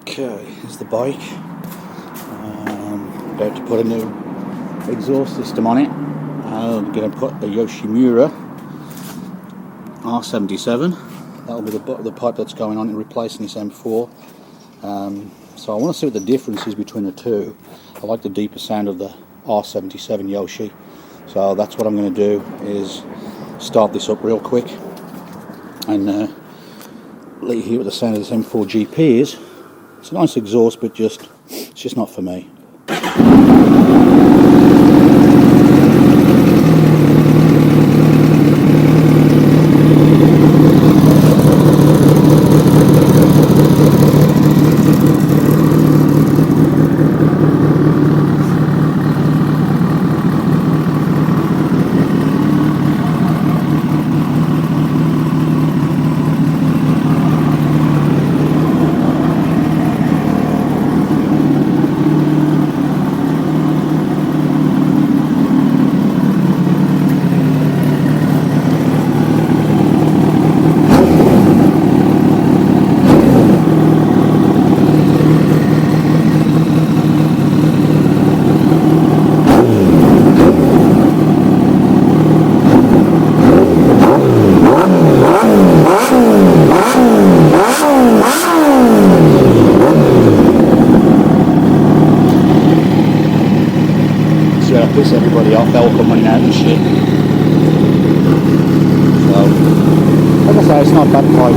Okay, here's the bike. About to put a new exhaust system on it. I'm going to put a Yoshi R77. That'll be the pipe that's going on and replacing this M4. So I want to see what the difference is between the two. I like the deeper sound of the R77 Yoshi. So that's what I'm going to do, is start this up real quick and let you hear what the sound of this M4 GP is. It's a nice exhaust, but it's just not for me. Piss everybody off, they'll come running out and shit. So, like I say, it's not that pipe.